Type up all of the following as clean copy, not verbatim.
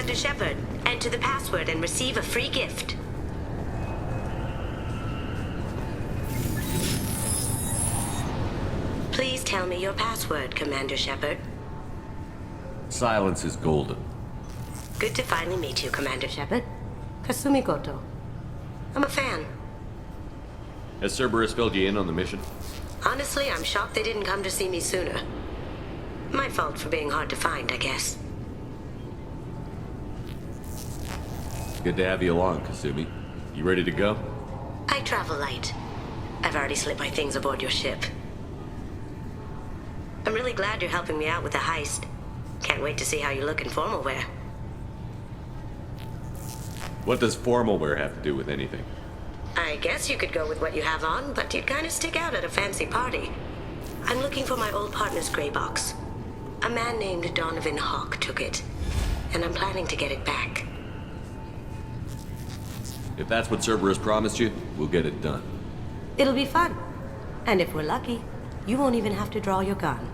Commander Shepard. Enter the password and receive a free gift. Please tell me your password, Commander Shepard. Silence is golden. Good to finally meet you, Commander Shepard. Kasumi Goto. I'm a fan. Has Cerberus filled you in on the mission? Honestly, I'm shocked they didn't come to see me sooner. My fault for being hard to find, I guess. Good to have you along, Kasumi. You ready to go? I travel light. I've already slipped my things aboard your ship. I'm really glad you're helping me out with the heist. Can't wait to see how you look in formal wear. What does formal wear have to do with anything? I guess you could go with what you have on, but you'd kind of stick out at a fancy party. I'm looking for my old partner's gray box. A man named Donovan Hawk took it, and I'm planning to get it back. If that's what Cerberus promised you, we'll get it done. It'll be fun. And if we're lucky, you won't even have to draw your gun.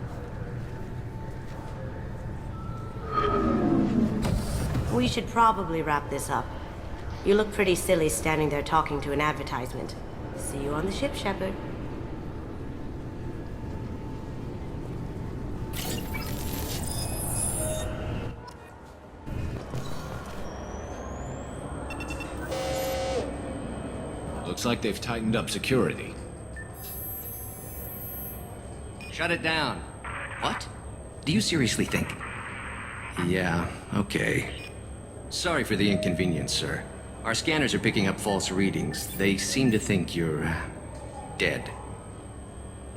We should probably wrap this up. You look pretty silly standing there talking to an advertisement. See you on the ship, Shepard. Looks like they've tightened up security. Shut it down. What? Do you seriously think? Yeah, okay. Sorry for the inconvenience, sir. Our scanners are picking up false readings. They seem to think you're dead.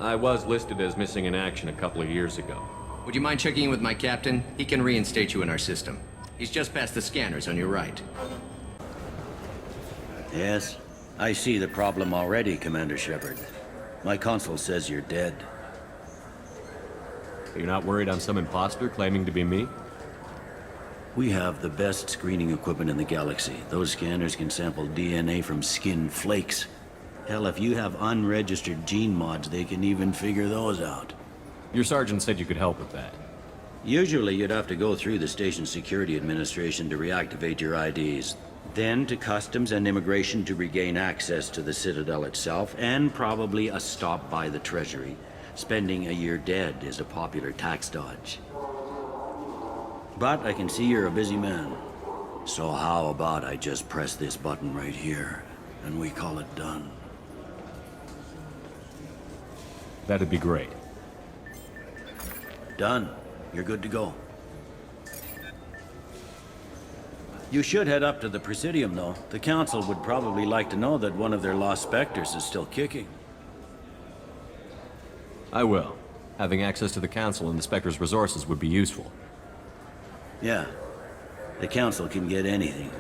I was listed as missing in action a couple of years ago. Would you mind checking in with my captain? He can reinstate you in our system. He's just past the scanners on your right. Yes, I see the problem already, Commander Shepard. My console says you're dead. You're not worried I'm some imposter claiming to be me? We have the best screening equipment in the galaxy. Those scanners can sample DNA from skin flakes. Hell, if you have unregistered gene mods, they can even figure those out. Your sergeant said you could help with that. Usually, you'd have to go through the Station Security Administration to reactivate your IDs. Then to Customs and Immigration to regain access to the Citadel itself, and probably a stop by the Treasury. Spending a year dead is a popular tax dodge. But I can see you're a busy man. So how about I just press this button right here, and we call it done? That'd be great. Done. You're good to go. You should head up to the Presidium, though. The Council would probably like to know that one of their lost Spectres is still kicking. I will. Having access to the Council and the Spectre's resources would be useful. Yeah. The Council can get anything.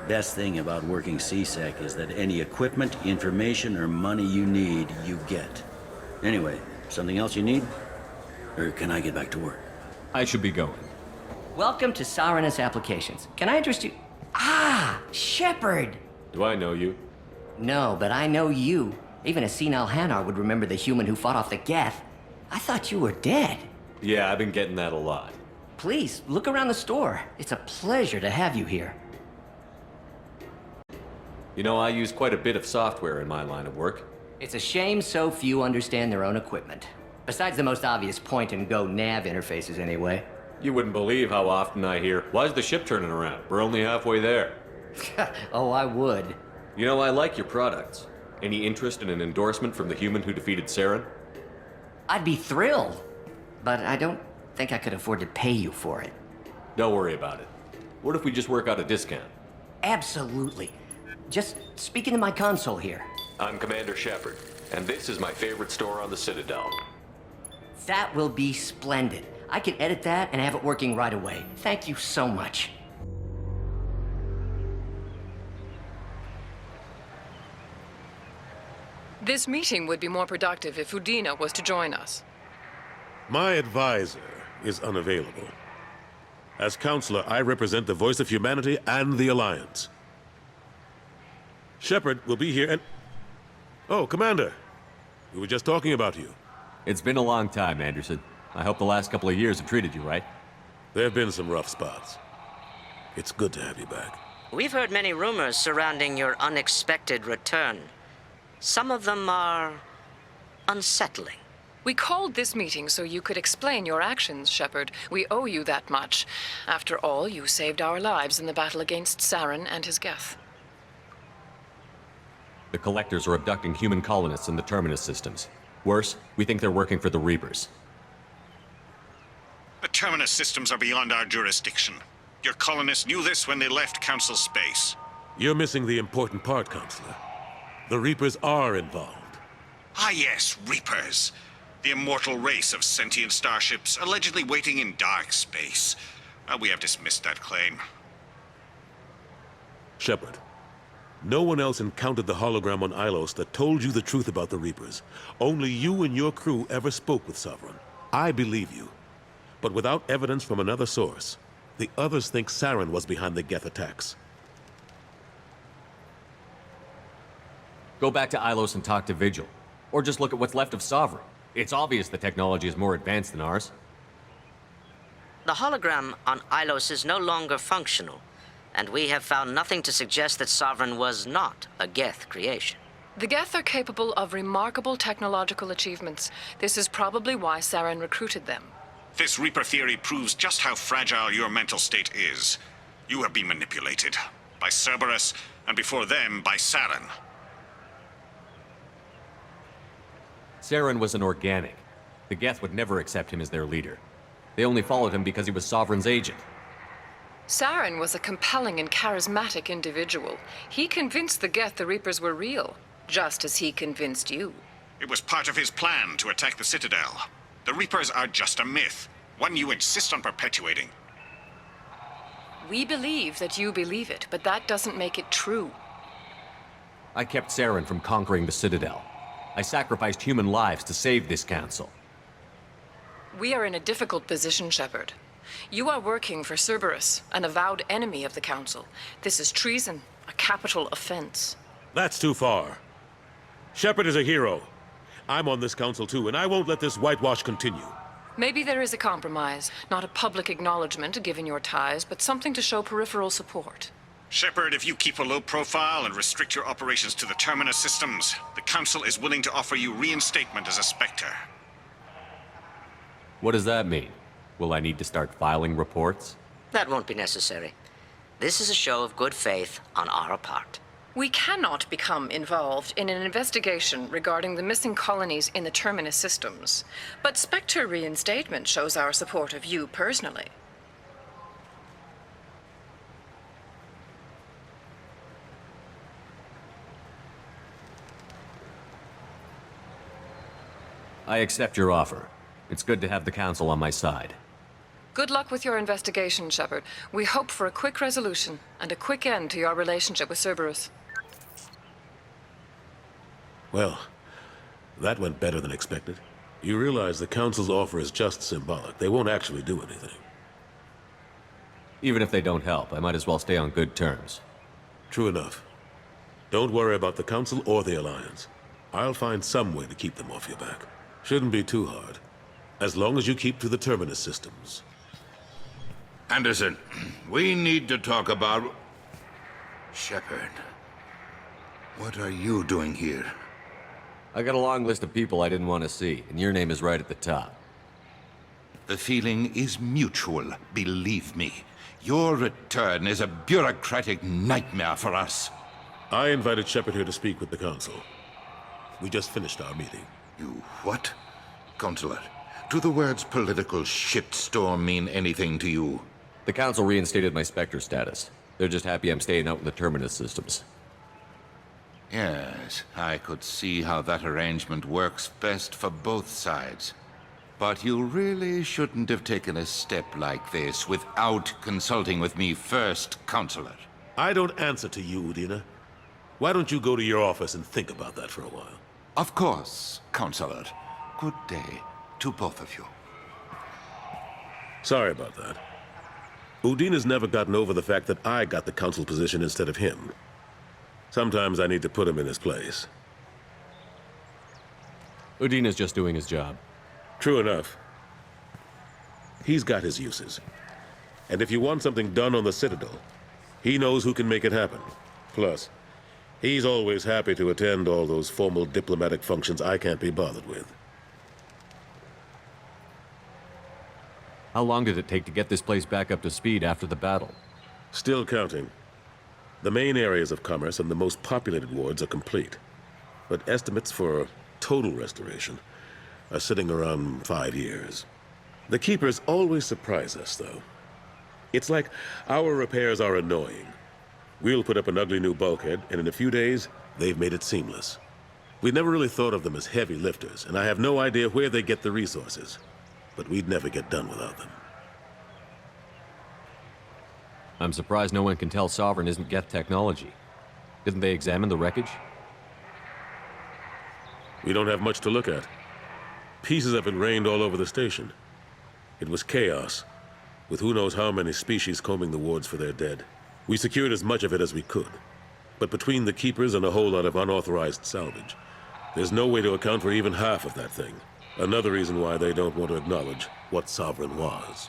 Best thing about working C-Sec is that any equipment, information, or money you need, you get. Anyway, something else you need? Or can I get back to work? I should be going. Welcome to Sarenus Applications. Can I interest you? Ah, Shepard! Do I know you? No, but I know you. Even a senile Hanar would remember the human who fought off the Geth. I thought you were dead. Yeah, I've been getting that a lot. Please, look around the store. It's a pleasure to have you here. You know, I use quite a bit of software in my line of work. It's a shame so few understand their own equipment. Besides the most obvious point-and-go nav interfaces, anyway. You wouldn't believe how often I hear, "Why's the ship turning around? We're only halfway there." Oh, I would. You know, I like your products. Any interest in an endorsement from the human who defeated Saren? I'd be thrilled. But I don't think I could afford to pay you for it. Don't worry about it. What if we just work out a discount? Absolutely. Just speak into my console here. I'm Commander Shepard, and this is my favorite store on the Citadel. That will be splendid. I can edit that and have it working right away. Thank you so much. This meeting would be more productive if Udina was to join us. My advisor is unavailable. As counselor, I represent the voice of humanity and the Alliance. Shepard will be here and... Oh, Commander. We were just talking about you. It's been a long time, Anderson. I hope the last couple of years have treated you right. There have been some rough spots. It's good to have you back. We've heard many rumors surrounding your unexpected return. Some of them are unsettling. We called this meeting so you could explain your actions, Shepard. We owe you that much. After all, you saved our lives in the battle against Saren and his Geth. The Collectors are abducting human colonists in the Terminus systems. Worse, we think they're working for the Reapers. The Terminus systems are beyond our jurisdiction. Your colonists knew this when they left Council space. You're missing the important part, Counselor. The Reapers are involved. Ah yes, Reapers. The immortal race of sentient starships allegedly waiting in dark space. We have dismissed that claim. Shepard, no one else encountered the hologram on Ilos that told you the truth about the Reapers. Only you and your crew ever spoke with Sovereign. I believe you. But without evidence from another source, the others think Saren was behind the Geth attacks. Go back to Ilos and talk to Vigil. Or just look at what's left of Sovereign. It's obvious the technology is more advanced than ours. The hologram on Ilos is no longer functional, and we have found nothing to suggest that Sovereign was not a Geth creation. The Geth are capable of remarkable technological achievements. This is probably why Saren recruited them. This Reaper theory proves just how fragile your mental state is. You have been manipulated. By Cerberus, and before them, by Saren. Saren was an organic. The Geth would never accept him as their leader. They only followed him because he was Sovereign's agent. Saren was a compelling and charismatic individual. He convinced the Geth the Reapers were real, just as he convinced you. It was part of his plan to attack the Citadel. The Reapers are just a myth, one you insist on perpetuating. We believe that you believe it, but that doesn't make it true. I kept Saren from conquering the Citadel. I sacrificed human lives to save this council. We are in a difficult position, Shepard. You are working for Cerberus, an avowed enemy of the Council. This is treason, a capital offense. That's too far. Shepard is a hero. I'm on this council too, and I won't let this whitewash continue. Maybe there is a compromise, not a public acknowledgement given your ties, but something to show peripheral support. Shepard, if you keep a low profile and restrict your operations to the Terminus systems, the Council is willing to offer you reinstatement as a Spectre. What does that mean? Will I need to start filing reports? That won't be necessary. This is a show of good faith on our part. We cannot become involved in an investigation regarding the missing colonies in the Terminus systems, but Spectre reinstatement shows our support of you personally. I accept your offer. It's good to have the Council on my side. Good luck with your investigation, Shepard. We hope for a quick resolution and a quick end to your relationship with Cerberus. Well, that went better than expected. You realize the Council's offer is just symbolic. They won't actually do anything. Even if they don't help, I might as well stay on good terms. True enough. Don't worry about the Council or the Alliance. I'll find some way to keep them off your back. Shouldn't be too hard. As long as you keep to the Terminus systems. Anderson, we need to talk about... Shepard. What are you doing here? I got a long list of people I didn't want to see, and your name is right at the top. The feeling is mutual, believe me. Your return is a bureaucratic nightmare for us. I invited Shepard here to speak with the Council. We just finished our meeting. You what? Counselor, do the words political shitstorm mean anything to you? The Council reinstated my Spectre status. They're just happy I'm staying out in the Terminus systems. Yes, I could see how that arrangement works best for both sides. But you really shouldn't have taken a step like this without consulting with me first, Counselor. I don't answer to you, Udina. Why don't you go to your office and think about that for a while? Of course, Counselor. Good day to both of you. Sorry about that. Udina's never gotten over the fact that I got the Council position instead of him. Sometimes I need to put him in his place. Udina's just doing his job. True enough. He's got his uses. And if you want something done on the Citadel, He knows who can make it happen. Plus, he's always happy to attend all those formal diplomatic functions I can't be bothered with. How long did it take to get this place back up to speed after the battle? Still counting. The main areas of commerce and the most populated wards are complete. But estimates for total restoration are sitting around 5 years. The Keepers always surprise us, though. It's like our repairs are annoying. We'll put up an ugly new bulkhead, and in a few days, they've made it seamless. We never really thought of them as heavy lifters, and I have no idea where they get the resources. But we'd never get done without them. I'm surprised no one can tell Sovereign isn't Geth technology. Didn't they examine the wreckage? We don't have much to look at. Pieces of it rained all over the station. It was chaos, with who knows how many species combing the wards for their dead. We secured as much of it as we could. But between the Keepers and a whole lot of unauthorized salvage, there's no way to account for even half of that thing. Another reason why they don't want to acknowledge what Sovereign was.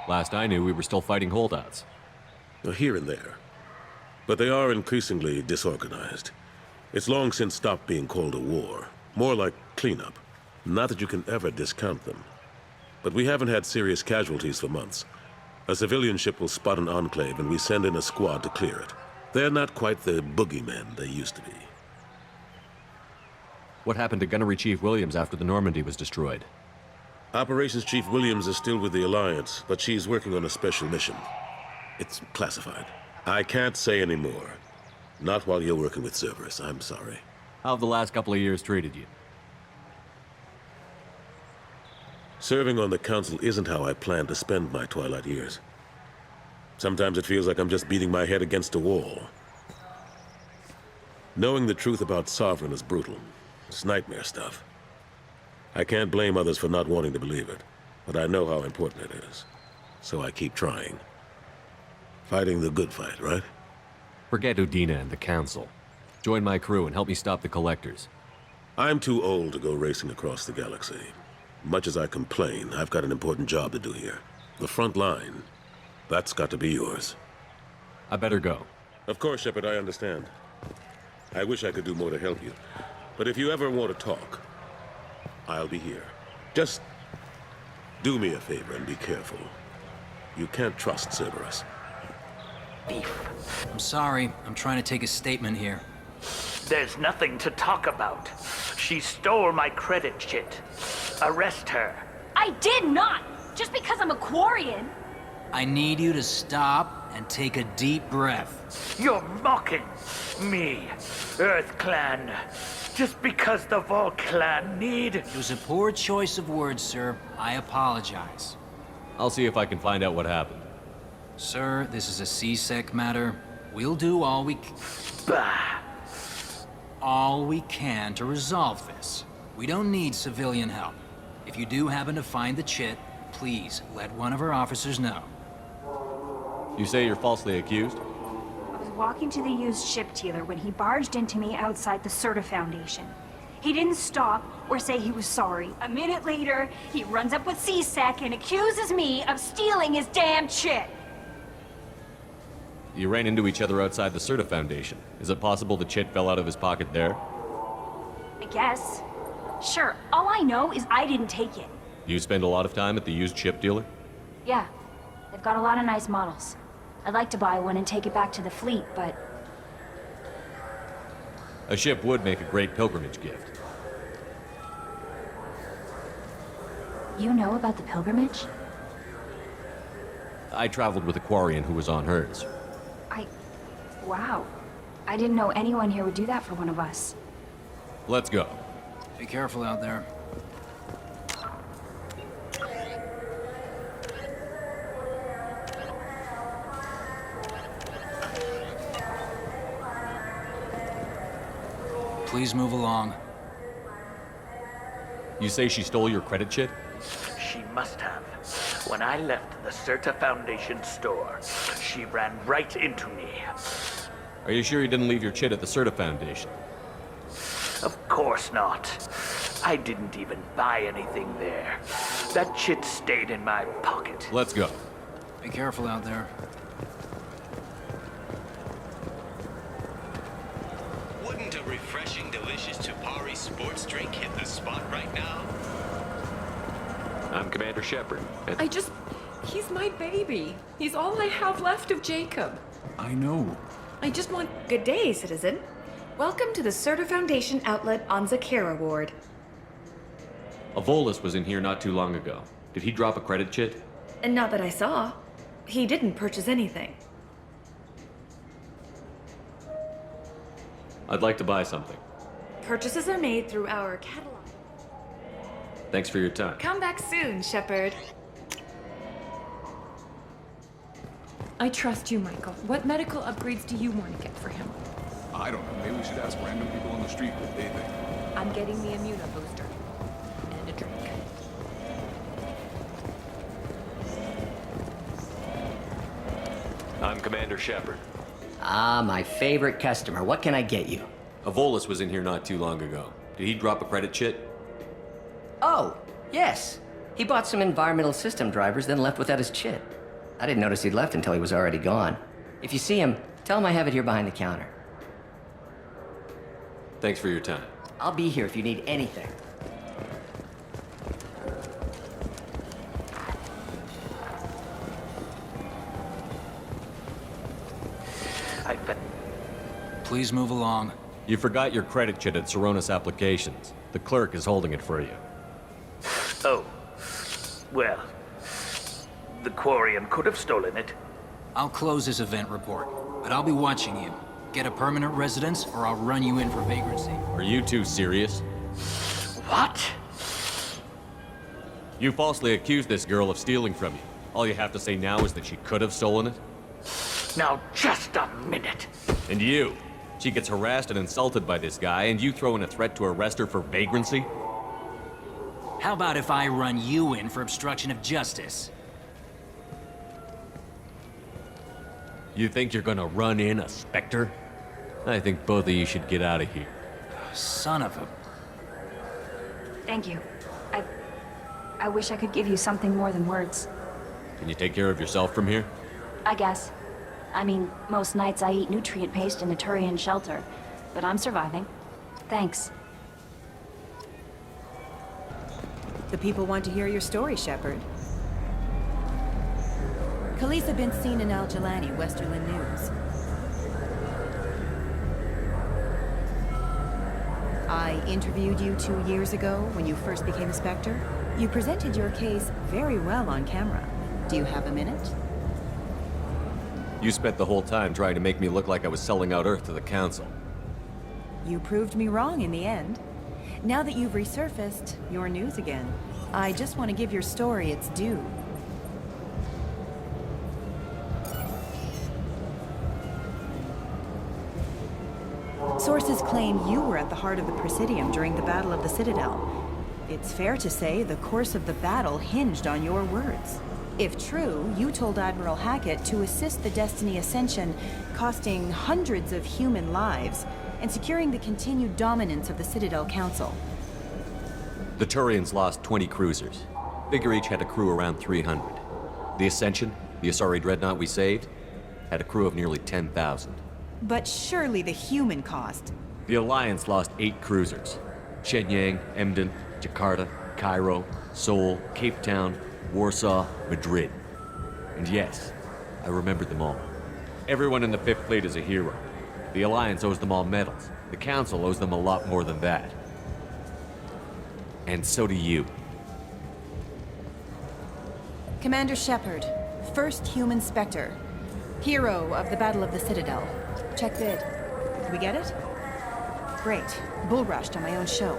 Last I knew, we were still fighting holdouts. Here and there. But they are increasingly disorganized. It's long since stopped being called a war. More like cleanup. Not that you can ever discount them. But we haven't had serious casualties for months. A civilian ship will spot an enclave and we send in a squad to clear it. They're not quite the boogeymen they used to be. What happened to Gunnery Chief Williams after the Normandy was destroyed? Operations Chief Williams is still with the Alliance, but she's working on a special mission. It's classified. I can't say any more. Not while you're working with Cerberus, I'm sorry. How have the last couple of years treated you? Serving on the Council isn't how I plan to spend my twilight years. Sometimes it feels like I'm just beating my head against a wall. Knowing the truth about Sovereign is brutal. It's nightmare stuff. I can't blame others for not wanting to believe it, but I know how important it is. So I keep trying. Fighting the good fight, right? Forget Udina and the Council. Join my crew and help me stop the Collectors. I'm too old to go racing across the galaxy. Much as I complain, I've got an important job to do here. The front line, that's got to be yours. I better go. Of course, Shepard, I understand. I wish I could do more to help you. But if you ever want to talk, I'll be here. Just do me a favor and be careful. You can't trust Cerberus. I'm sorry. I'm trying to take a statement here. There's nothing to talk about. She stole my credit chit. Arrest her. I did not! Just because I'm a Quarian. I need you to stop and take a deep breath. You're mocking me, Earth Clan. Just because the Vol Clan need... It was a poor choice of words, sir. I apologize. I'll see if I can find out what happened. Sir, this is a C-Sec matter. We'll do all we Bah! all we can to resolve this. We don't need civilian help. If you do happen to find the chit, please let one of our officers know. You say you're falsely accused? I was walking to the used ship dealer when he barged into me outside the Serta Foundation. He didn't stop or say he was sorry. A minute later, he runs up with C-Sec and accuses me of stealing his damn chit. You ran into each other outside the Serta Foundation. Is it possible the chit fell out of his pocket there? I guess. Sure, all I know is I didn't take it. You spend a lot of time at the used ship dealer? Yeah, they've got a lot of nice models. I'd like to buy one and take it back to the fleet, but... A ship would make a great pilgrimage gift. You know about the pilgrimage? I traveled with a Quarian who was on hers. Wow. I didn't know anyone here would do that for one of us. Let's go. Be careful out there. Please move along. You say she stole your credit chit? She must have. When I left the Serta Foundation store, she ran right into me. Are you sure you didn't leave your chit at the Serta Foundation? Of course not. I didn't even buy anything there. That chit stayed in my pocket. Let's go. Be careful out there. nice sports drink hit the spot right now? I'm Commander Shepard. And He's my baby. He's all I have left of Jacob. I know. I just want... Good day, citizen. Welcome to the Serta Foundation outlet on Zakera Ward. A Volus was in here not too long ago. Did he drop a credit chit? And not that I saw. He didn't purchase anything. I'd like to buy something. Purchases are made through our catalog. Thanks for your time. Come back soon, Shepard. I trust you, Michael. What medical upgrades do you want to get for him? I don't know. Maybe we should ask random people on the street what they think. I'm getting the immunobooster. And a drink. I'm Commander Shepard. Ah, my favorite customer. What can I get you? A Volus was in here not too long ago. Did he drop a credit chit? Oh, yes. He bought some environmental system drivers, then left without his chit. I didn't notice he'd left until he was already gone. If you see him, tell him I have it here behind the counter. Thanks for your time. I'll be here if you need anything. I've been... Please move along. You forgot your credit chit at Saronis Applications. The clerk is holding it for you. Oh. Well... The Quarian could have stolen it. I'll close this event report, but I'll be watching you. Get a permanent residence, or I'll run you in for vagrancy. Are you two serious? What? You falsely accused this girl of stealing from you. All you have to say now is that she could have stolen it? Now, just a minute. And you? She gets harassed and insulted by this guy, and you throw in a threat to arrest her for vagrancy? How about if I run you in for obstruction of justice? You think you're gonna run in a Spectre? I think both of you should get out of here. Son of a... Thank you. I wish I could give you something more than words. Can you take care of yourself from here? I guess. I mean, most nights I eat nutrient paste in a Turian shelter, but I'm surviving. Thanks. The people want to hear your story, Shepard. Khaleesa been seen in Al Jalani, Westerland News. I interviewed you 2 years ago when you first became a Spectre. You presented your case very well on camera. Do you have a minute? You spent the whole time trying to make me look like I was selling out Earth to the Council. You proved me wrong in the end. Now that you've resurfaced, you're news again. I just want to give your story its due. Sources claim you were at the heart of the Presidium during the Battle of the Citadel. It's fair to say the course of the battle hinged on your words. If true, you told Admiral Hackett to assist the Destiny Ascension, costing hundreds of human lives, and securing the continued dominance of the Citadel Council. The Turians lost 20 cruisers. Figure each had a crew around 300. The Ascension, the Asari dreadnought we saved, had a crew of nearly 10,000. But surely the human cost. The Alliance lost 8 cruisers. Shenyang, Emden, Jakarta, Cairo, Seoul, Cape Town, Warsaw, Madrid. And yes, I remembered them all. Everyone in the Fifth Fleet is a hero. The Alliance owes them all medals. The Council owes them a lot more than that. And so do you. Commander Shepard, first human Spectre. Hero of the Battle of the Citadel. Check bid. We get it? Great. Bull rushed on my own show.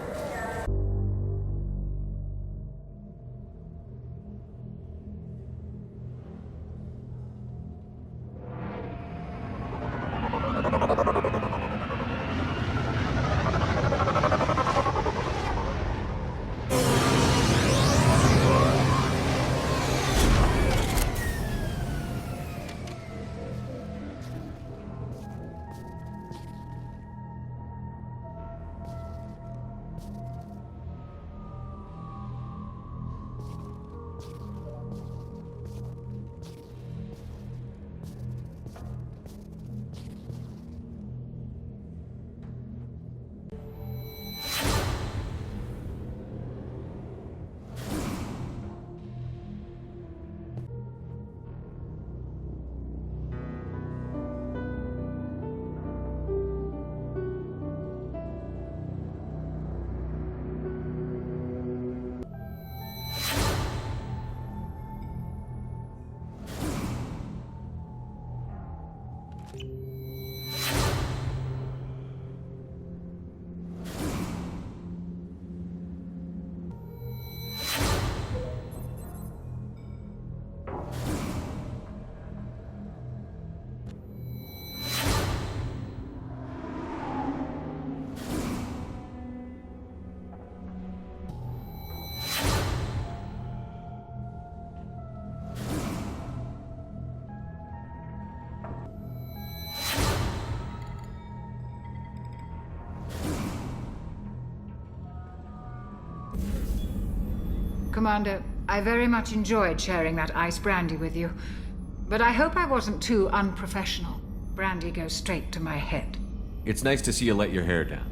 Commander, I very much enjoyed sharing that ice brandy with you. But I hope I wasn't too unprofessional. Brandy goes straight to my head. It's nice to see you let your hair down.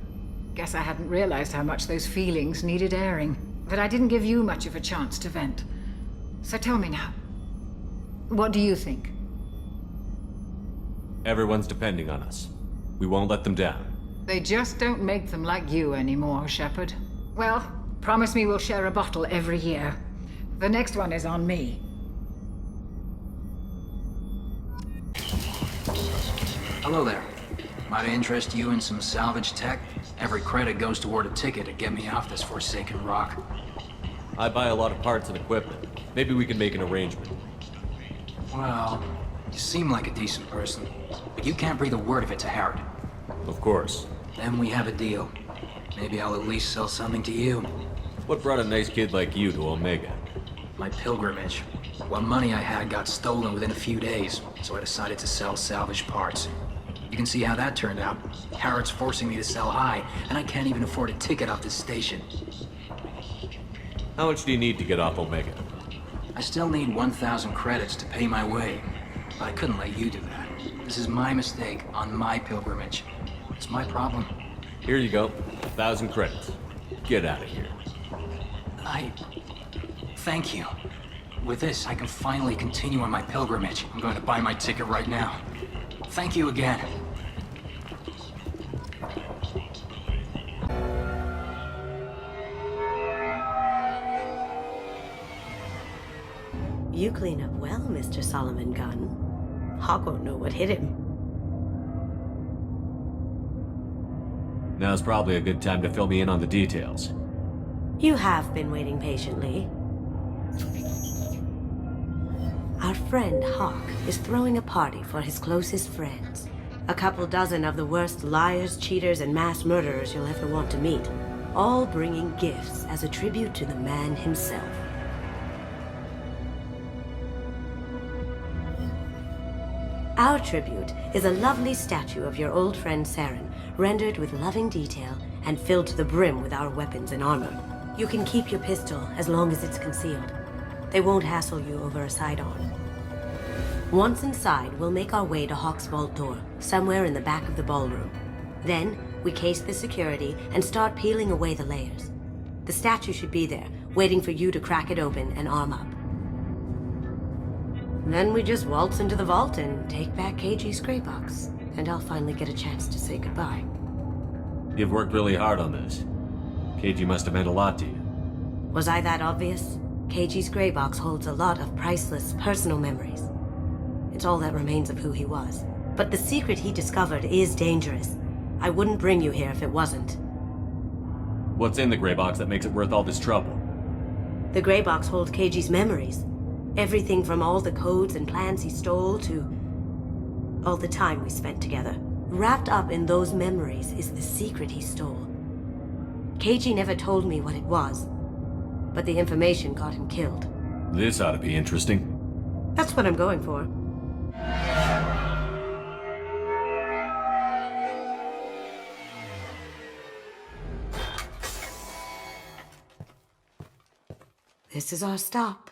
Guess I hadn't realized how much those feelings needed airing. But I didn't give you much of a chance to vent. So tell me now. What do you think? Everyone's depending on us. We won't let them down. They just don't make them like you anymore, Shepard. Well, promise me we'll share a bottle every year. The next one is on me. Hello there. Might I interest you in some salvage tech? Every credit goes toward a ticket to get me off this forsaken rock. I buy a lot of parts and equipment. Maybe we can make an arrangement. Well, you seem like a decent person, but you can't breathe a word of it to Harrod. Of course. Then we have a deal. Maybe I'll at least sell something to you. What brought a nice kid like you to Omega? My pilgrimage. What money I had got stolen within a few days, so I decided to sell salvage parts. You can see how that turned out. Harrod's forcing me to sell high, and I can't even afford a ticket off this station. How much do you need to get off Omega? I still need 1,000 credits to pay my way, but I couldn't let you do that. This is my mistake on my pilgrimage. It's my problem. Here you go. 1,000 credits. Get out of here. Thank you. With this, I can finally continue on my pilgrimage. I'm going to buy my ticket right now. Thank you again. You clean up well, Mr. Solomon Gunn. Hawk won't know what hit him. Now's probably a good time to fill me in on the details. You have been waiting patiently. Our friend Hawk is throwing a party for his closest friends. A couple dozen of the worst liars, cheaters, and mass murderers you'll ever want to meet. All bringing gifts as a tribute to the man himself. Our tribute is a lovely statue of your old friend Saren, rendered with loving detail and filled to the brim with our weapons and armor. You can keep your pistol as long as it's concealed. They won't hassle you over a sidearm. Once inside, we'll make our way to Hawk's vault door, somewhere in the back of the ballroom. Then, we case the security and start peeling away the layers. The statue should be there, waiting for you to crack it open and arm up. Then we just waltz into the vault and take back KG's gray box, and I'll finally get a chance to say goodbye. You've worked really hard on this. KG must have meant a lot to you. Was I that obvious? KG's gray box holds a lot of priceless personal memories. It's all that remains of who he was. But the secret he discovered is dangerous. I wouldn't bring you here if it wasn't. What's in the gray box that makes it worth all this trouble? The gray box holds KG's memories. Everything from all the codes and plans he stole to all the time we spent together. Wrapped up in those memories is the secret he stole. KG never told me what it was, but the information got him killed. This ought to be interesting. That's what I'm going for. This is our stop.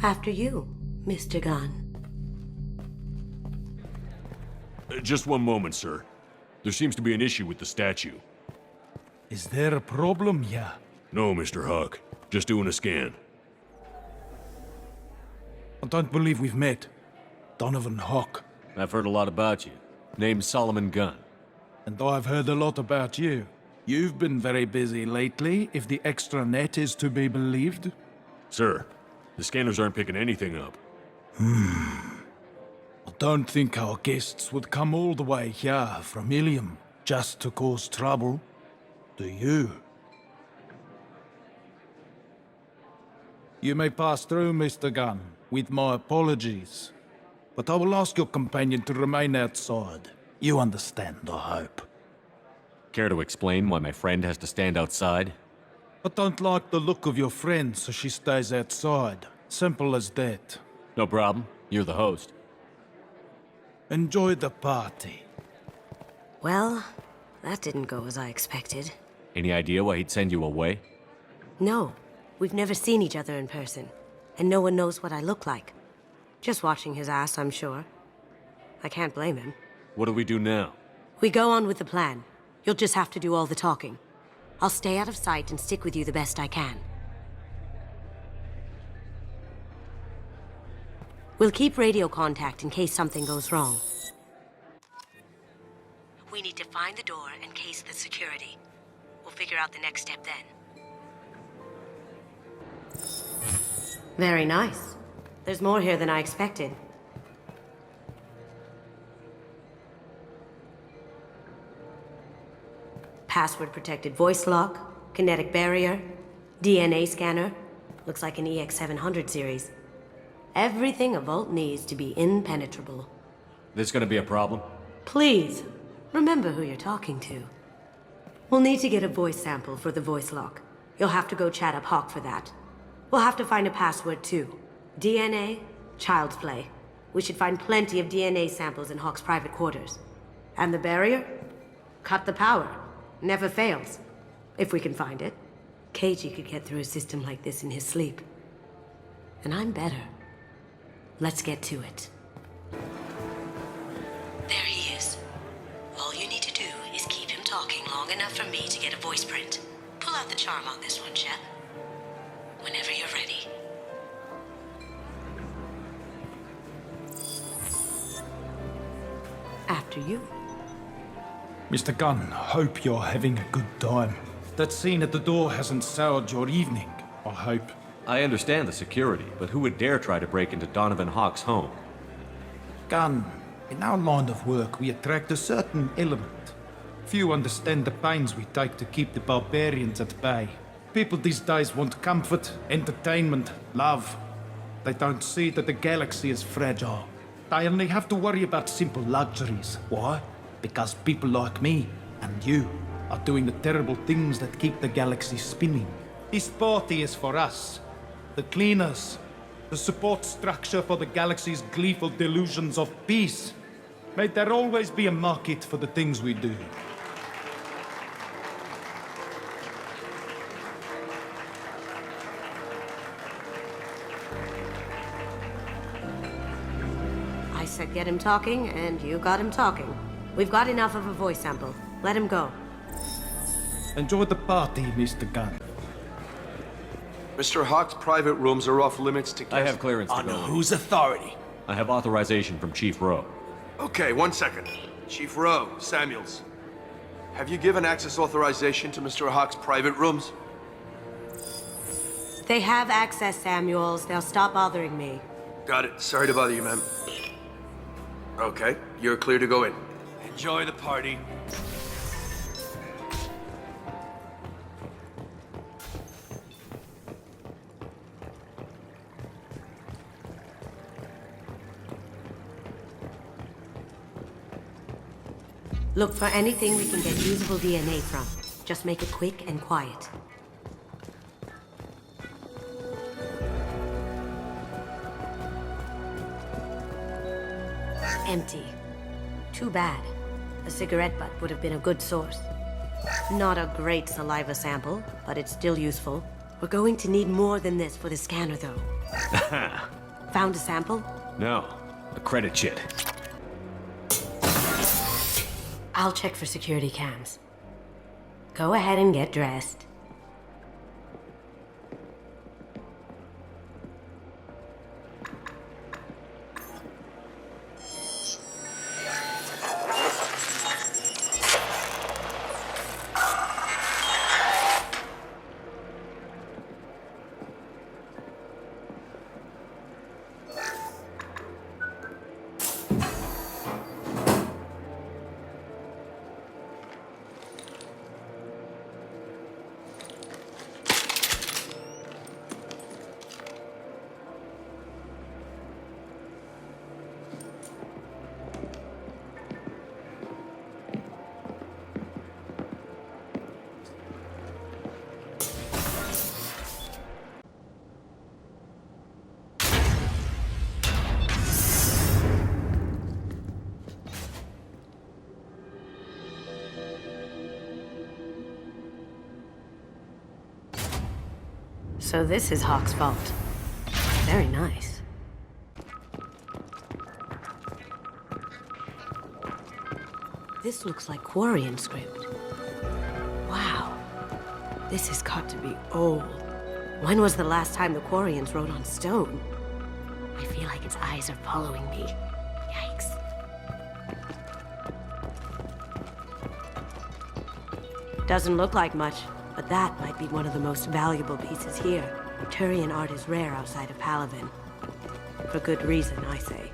After you, Mr. Gunn. Just one moment, sir. There seems to be an issue with the statue. Is there a problem, yeah? No, Mr. Hawk. Just doing a scan. I don't believe we've met. Donovan Hawk. I've heard a lot about you. Name's Solomon Gunn. And I've heard a lot about you. You've been very busy lately, if the extranet is to be believed. Sir, the scanners aren't picking anything up. I don't think our guests would come all the way here from Ilium just to cause trouble. Do you? You may pass through, Mr. Gunn, with my apologies. But I will ask your companion to remain outside. You understand, I hope. Care to explain why my friend has to stand outside? I don't like the look of your friend, so she stays outside. Simple as that. No problem. You're the host. Enjoy the party. Well, that didn't go as I expected. Any idea why he'd send you away? No, we've never seen each other in person, and no one knows what I look like. Just watching his ass, I'm sure. I can't blame him. What do we do now? We go on with the plan. You'll just have to do all the talking. I'll stay out of sight and stick with you the best I can. We'll keep radio contact in case something goes wrong. We need to find the door and case the security. We'll figure out the next step then. Very nice. There's more here than I expected. Password-protected voice lock, kinetic barrier, DNA scanner. Looks like an EX700 series. Everything a vault needs to be impenetrable. This gonna be a problem? Please, remember who you're talking to. We'll need to get a voice sample for the voice lock. You'll have to go chat up Hawk for that. We'll have to find a password too. DNA, child's play. We should find plenty of DNA samples in Hawk's private quarters. And the barrier? Cut the power. Never fails. If we can find it. KG could get through a system like this in his sleep. And I'm better. Let's get to it. There he is. All you need to do is keep him talking long enough for me to get a voice print. Pull out the charm on this one, Shep. Whenever you're ready. After you. Mr. Gunn, hope you're having a good time. That scene at the door hasn't soured your evening, I hope. I understand the security, but who would dare try to break into Donovan Hawk's home? Gunn, in our line of work, we attract a certain element. Few understand the pains we take to keep the barbarians at bay. People these days want comfort, entertainment, love. They don't see that the galaxy is fragile. They only have to worry about simple luxuries. Why? Because people like me and you are doing the terrible things that keep the galaxy spinning. This party is for us, the cleaners, the support structure for the galaxy's gleeful delusions of peace. May there always be a market for the things we do. I said get him talking, and you got him talking. We've got enough of a voice sample. Let him go. Enjoy the party, Mr. Gunn. Mr. Hawk's private rooms are off limits to guests. I have clearance to On go. whose authority? I have authorization from Chief Rowe. Okay, 1 second. Chief Rowe, Samuels. Have you given access authorization to Mr. Hawk's private rooms? They have access, Samuels. They'll stop bothering me. Got it. Sorry to bother you, ma'am. Okay, you're clear to go in. Enjoy the party. Look for anything we can get usable DNA from. Just make it quick and quiet. Empty. Too bad. A cigarette butt would have been a good source. Not a great saliva sample, but it's still useful. We're going to need more than this for the scanner, though. Found a sample? No, a credit chit. I'll check for security cams. Go ahead and get dressed. So this is Hawk's fault. Very nice. This looks like Quarian script. Wow. This has got to be old. When was the last time the Quarians wrote on stone? I feel like its eyes are following me. Yikes. Doesn't look like much, but that might be one of the most valuable pieces here. Turian art is rare outside of Palaven. For good reason, I say.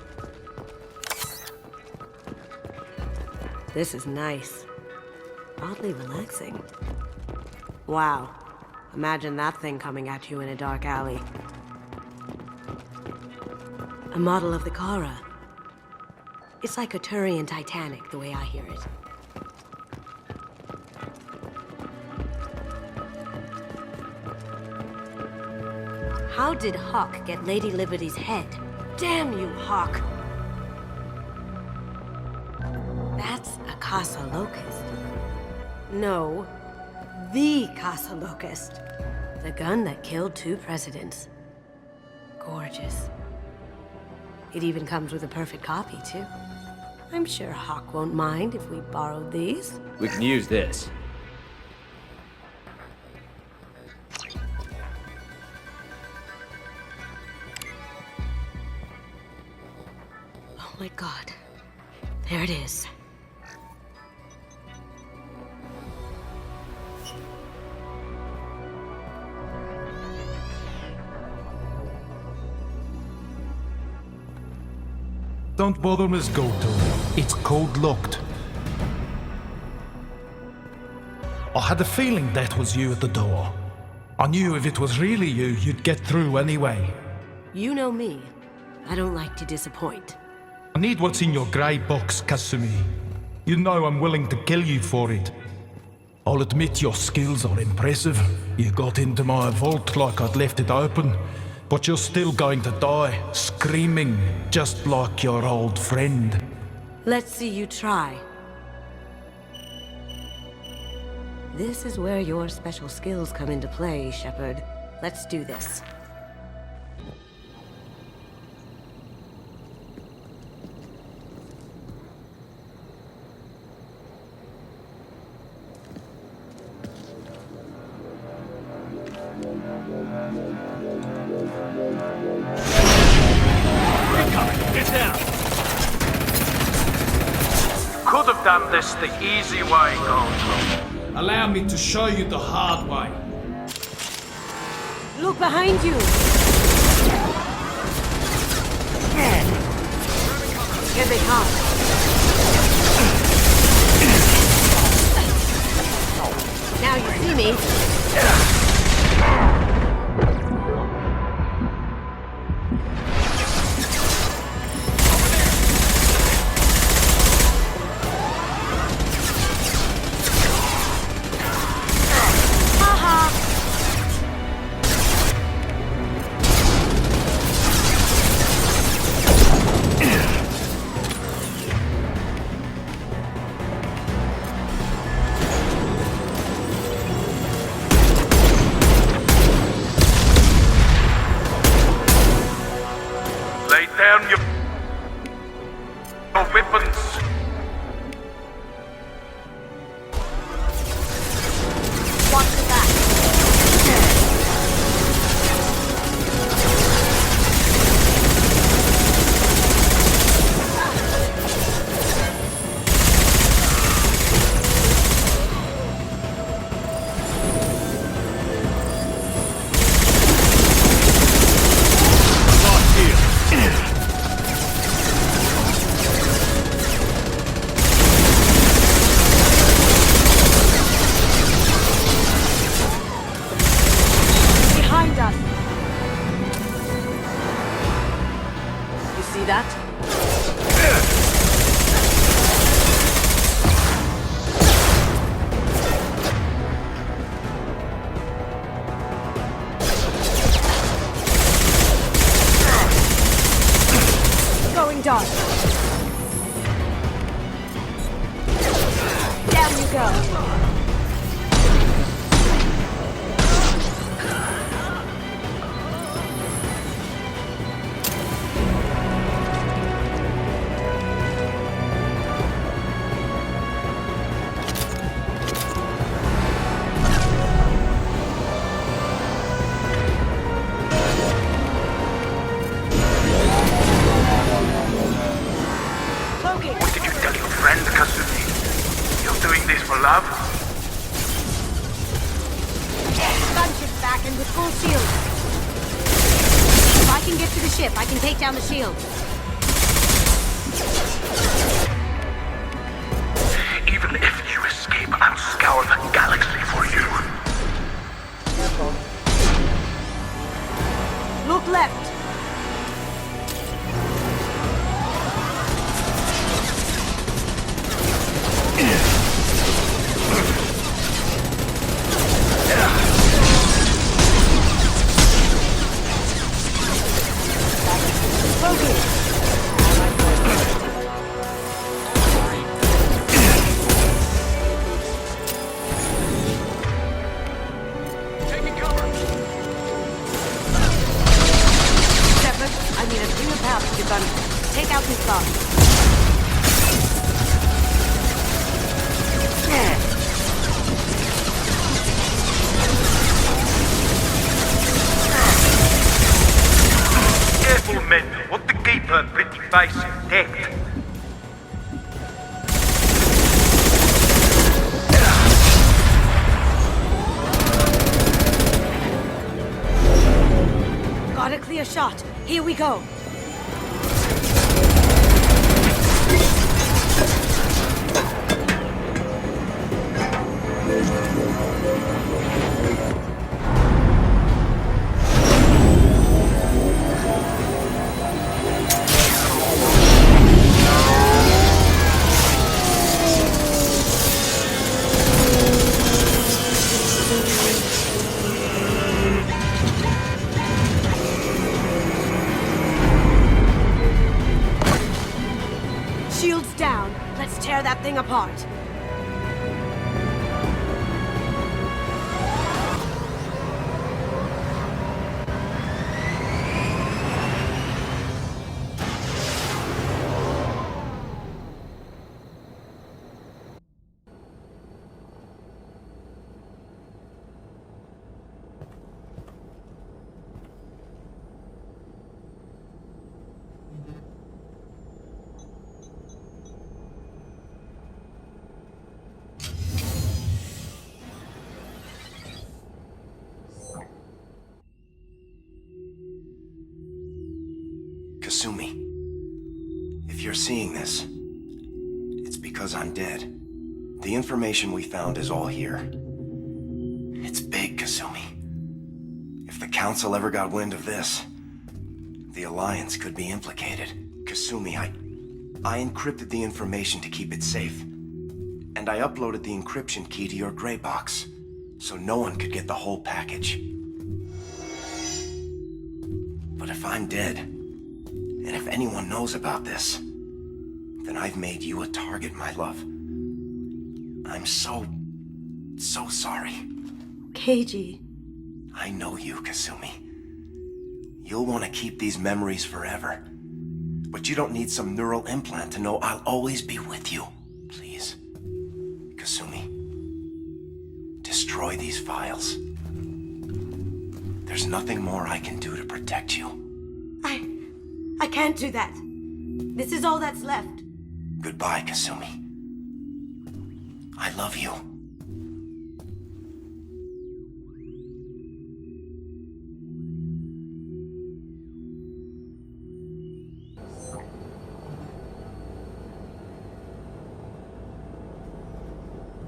This is nice. Oddly relaxing. Wow. Imagine that thing coming at you in a dark alley. A model of the Kara. It's like a Turian Titanic, the way I hear it. How did Hawk get Lady Liberty's head? Damn you, Hawk! That's a Casa Locust. No, the Casa Locust. The gun that killed 2 presidents. Gorgeous. It even comes with a perfect copy, too. I'm sure Hawk won't mind if we borrowed these. We can use this. Oh my god. There it is. Don't bother, Miss Goto. It's code-locked. I had a feeling that was you at the door. I knew if it was really you, you'd get through anyway. You know me. I don't like to disappoint. I need what's in your grey box, Kasumi. You know I'm willing to kill you for it. I'll admit your skills are impressive. You got into my vault like I'd left it open. But you're still going to die, screaming, just like your old friend. Let's see you try. This is where your special skills come into play, Shepard. Let's do this. Could have done this the easy way, Goto. Allow me to show you the hard way. Look behind you! Here they come. Now you see me. Lay down your weapons. Watch the back. Behind us. You see that? Going dark. Down you go. friend, Kasumi? You're doing this for love? Gunship's back and with full shield. If I can get to the ship, I can take down the shield. Even if you escape, I'll scour the galaxy for you. Look left. Take out these guards. Careful, men. Want to keep her pretty face intact. Got a clear shot. Here we go. Shields down. Let's tear that thing apart. Kasumi, if you're seeing this, it's because I'm dead. The information we found is all here. It's big, Kasumi. If the Council ever got wind of this, the Alliance could be implicated. Kasumi, I encrypted the information to keep it safe. And I uploaded the encryption key to your gray box, so no one could get the whole package. But if I'm dead, and if anyone knows about this, then I've made you a target, my love. I'm so sorry. Keiji. I know you, Kasumi. You'll want to keep these memories forever. But you don't need some neural implant to know I'll always be with you. Please. Kasumi. Destroy these files. There's nothing more I can do to protect you. I can't do that. This is all that's left. Goodbye, Kasumi. I love you.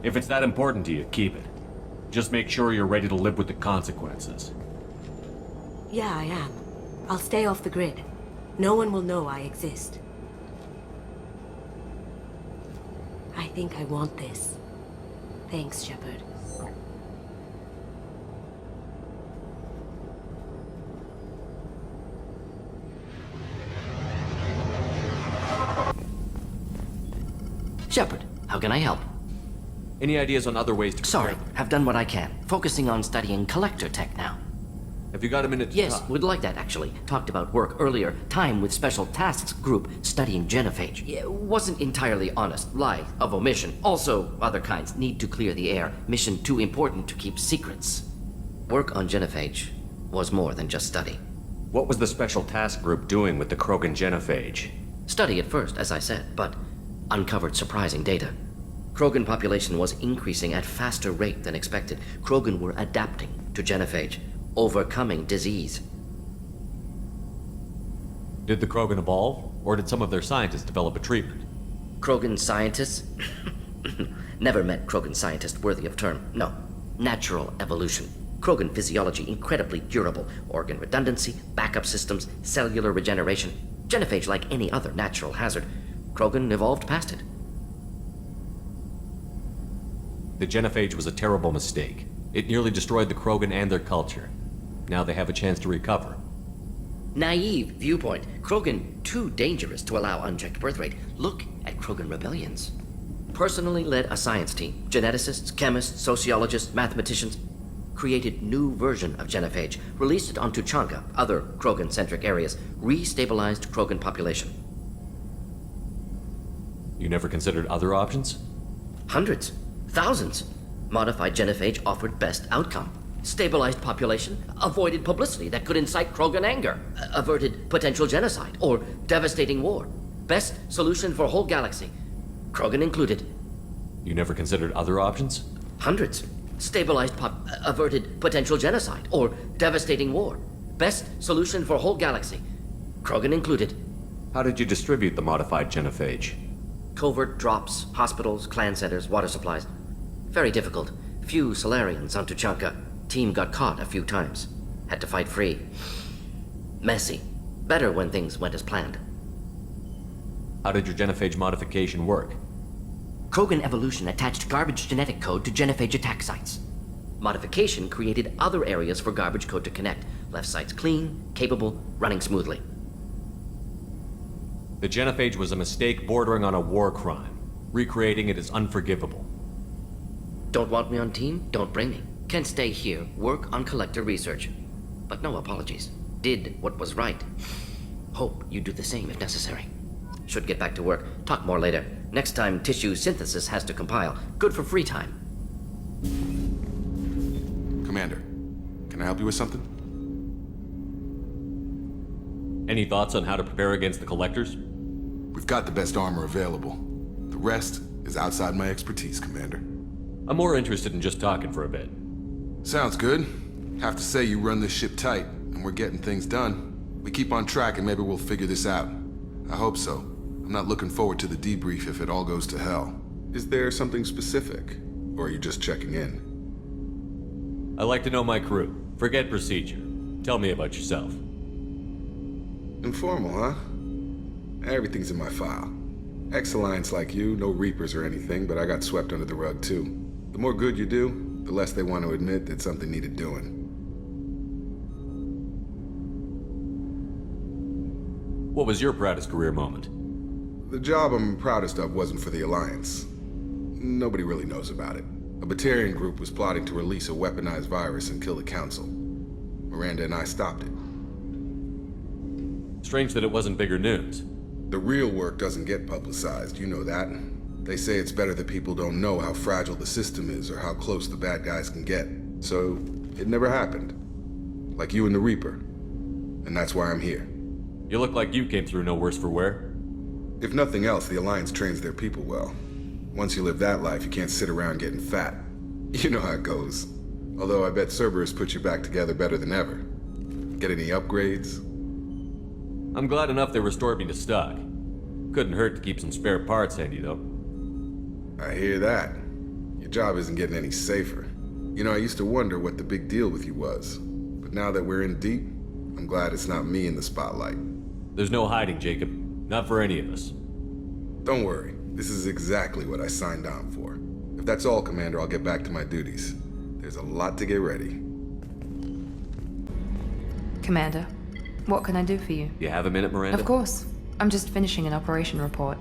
If it's that important to you, keep it. Just make sure you're ready to live with the consequences. Yeah, I am. I'll stay off the grid. No one will know I exist. I think I want this. Thanks, Shepard. Shepard, how can I help? Any ideas on other ways to... Sorry, have done what I can. Focusing on studying collector tech now. Have you got a minute to Yes, talk? would like that, actually. Talked about work earlier. Time with Special Tasks Group studying genophage. Yeah, wasn't entirely honest. Lie of omission. Also, other kinds. Need to clear the air. Mission too important to keep secrets. Work on genophage was more than just study. What was the Special Task Group doing with the Krogan genophage? Study at first, as I said, but uncovered surprising data. Krogan population was increasing at faster rate than expected. Krogan were adapting to genophage, overcoming disease. Did the Krogan evolve, or did some of their scientists develop a treatment? Krogan scientists? Never met Krogan scientist worthy of term. No. Natural evolution. Krogan physiology incredibly durable. Organ redundancy, backup systems, cellular regeneration. Genophage like any other natural hazard. Krogan evolved past it. The genophage was a terrible mistake. It nearly destroyed the Krogan and their culture. Now they have a chance to recover. Naive viewpoint. Krogan too dangerous to allow unchecked birth rate. Look at Krogan rebellions. Personally led a science team. Geneticists, chemists, sociologists, mathematicians. Created new version of genophage. Released it on Tuchanka, other Krogan-centric areas. Restabilized Krogan population. You never considered other options? Hundreds. Thousands. Modified genophage offered best outcome. Stabilized population, avoided publicity that could incite Krogan anger, averted potential genocide or devastating war. Best solution for whole galaxy, Krogan included. You never considered other options? Hundreds. Stabilized averted potential genocide or devastating war. Best solution for whole galaxy, Krogan included. How did you distribute the modified genophage? Covert drops, hospitals, clan centers, water supplies. Very difficult. Few Solarians on Tuchanka. Team got caught a few times. Had to fight free. Messy. Better when things went as planned. How did your genophage modification work? Krogan evolution attached garbage genetic code to genophage attack sites. Modification created other areas for garbage code to connect. Left sites clean, capable, running smoothly. The genophage was a mistake bordering on a war crime. Recreating it is unforgivable. Don't want me on team? Don't bring me. Can stay here, work on collector research. But no apologies. Did what was right. Hope you do the same if necessary. Should get back to work. Talk more later. Next time tissue synthesis has to compile. Good for free time. Commander, can I help you with something? Any thoughts on how to prepare against the collectors? We've got the best armor available. The rest is outside my expertise, Commander. I'm more interested in just talking for a bit. Sounds good. Have to say you run this ship tight, and we're getting things done. We keep on track and maybe we'll figure this out. I hope so. I'm not looking forward to the debrief if it all goes to hell. Is there something specific? Or are you just checking in? I like to know my crew. Forget procedure. Tell me about yourself. Informal, huh? Everything's in my file. Ex-Alliance like you, no Reapers or anything, but I got swept under the rug too. The more good you do, the less they want to admit that something needed doing. What was your proudest career moment? The job I'm proudest of wasn't for the Alliance. Nobody really knows about it. A Batarian group was plotting to release a weaponized virus and kill the Council. Miranda and I stopped it. Strange that it wasn't bigger news. The real work doesn't get publicized, you know that. They say it's better that people don't know how fragile the system is or how close the bad guys can get. So, it never happened. Like you and the Reaper. And that's why I'm here. You look like you came through no worse for wear. If nothing else, the Alliance trains their people well. Once you live that life, you can't sit around getting fat. You know how it goes. Although I bet Cerberus put you back together better than ever. Get any upgrades? I'm glad enough they restored me to stock. Couldn't hurt to keep some spare parts handy, though. I hear that. Your job isn't getting any safer. You know, I used to wonder what the big deal with you was. But now that we're in deep, I'm glad it's not me in the spotlight. There's no hiding, Jacob. Not for any of us. Don't worry. This is exactly what I signed on for. If that's all, Commander, I'll get back to my duties. There's a lot to get ready. Commander, what can I do for you? You have a minute, Miranda? Of course. I'm just finishing an operation report.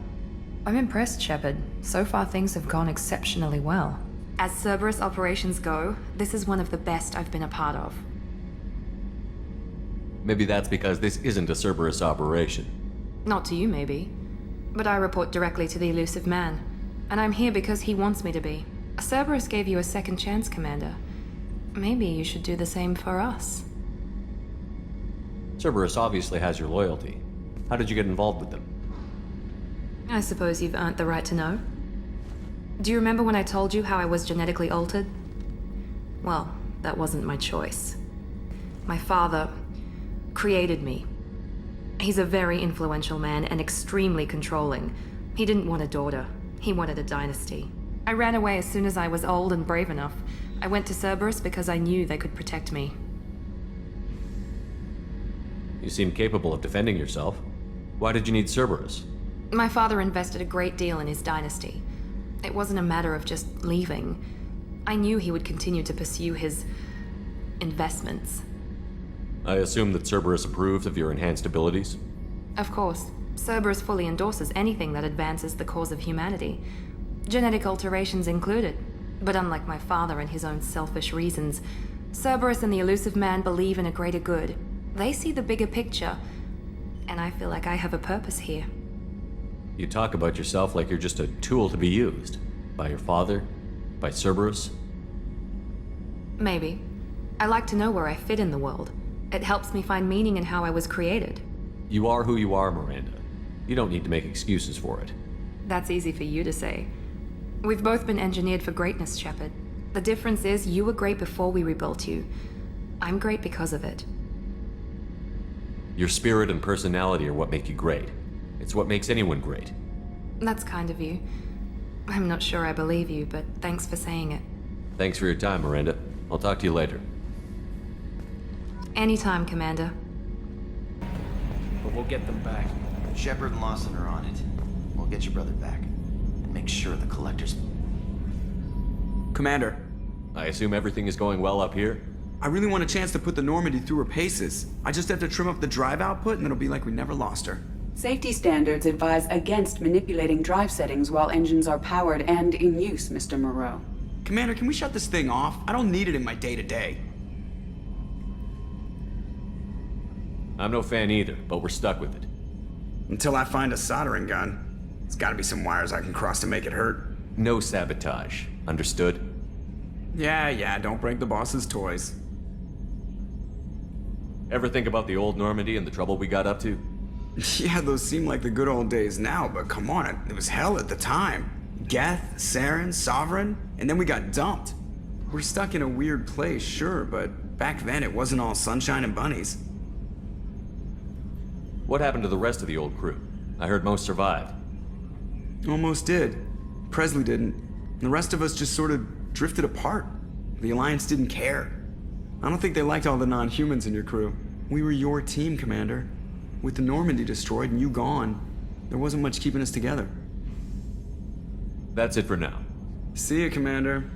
I'm impressed, Shepard. So far, things have gone exceptionally well. As Cerberus operations go, this is one of the best I've been a part of. Maybe that's because this isn't a Cerberus operation. Not to you, maybe. But I report directly to the Elusive Man. And I'm here because he wants me to be. Cerberus gave you a second chance, Commander. Maybe you should do the same for us. Cerberus obviously has your loyalty. How did you get involved with them? I suppose you've earned the right to know. Do you remember when I told you how I was genetically altered? Well, that wasn't my choice. My father created me. He's a very influential man and extremely controlling. He didn't want a daughter. He wanted a dynasty. I ran away as soon as I was old and brave enough. I went to Cerberus because I knew they could protect me. You seem capable of defending yourself. Why did you need Cerberus? My father invested a great deal in his dynasty. It wasn't a matter of just leaving. I knew he would continue to pursue his investments. I assume that Cerberus approved of your enhanced abilities? Of course. Cerberus fully endorses anything that advances the cause of humanity. Genetic alterations included. But unlike my father and his own selfish reasons, Cerberus and the Elusive Man believe in a greater good. They see the bigger picture, and I feel like I have a purpose here. You talk about yourself like you're just a tool to be used. By your father? By Cerberus? Maybe. I like to know where I fit in the world. It helps me find meaning in how I was created. You are who you are, Miranda. You don't need to make excuses for it. That's easy for you to say. We've both been engineered for greatness, Shepard. The difference is you were great before we rebuilt you. I'm great because of it. Your spirit and personality are what make you great. It's what makes anyone great. That's kind of you. I'm not sure I believe you, but thanks for saying it. Thanks for your time, Miranda. I'll talk to you later. Anytime, Commander. But we'll get them back. Shepard and Lawson are on it. We'll get your brother back. And make sure the Collector's... Commander. I assume everything is going well up here? I really want a chance to put the Normandy through her paces. I just have to trim up the drive output and it'll be like we never lost her. Safety standards advise against manipulating drive settings while engines are powered and in use, Mr. Moreau. Commander, can we shut this thing off? I don't need it in my day-to-day. I'm no fan either, but we're stuck with it. Until I find a soldering gun. There's gotta be some wires I can cross to make it hurt. No sabotage. Understood? Yeah, don't break the boss's toys. Ever think about the old Normandy and the trouble we got up to? Yeah, those seem like the good old days now, but come on, it was hell at the time. Geth, Saren, Sovereign, and then we got dumped. We're stuck in a weird place, sure, but back then it wasn't all sunshine and bunnies. What happened to the rest of the old crew? I heard most survived. Almost did. Presley didn't. The rest of us just sort of drifted apart. The Alliance didn't care. I don't think they liked all the non-humans in your crew. We were your team, Commander. With the Normandy destroyed and you gone, there wasn't much keeping us together. That's it for now. See you, Commander.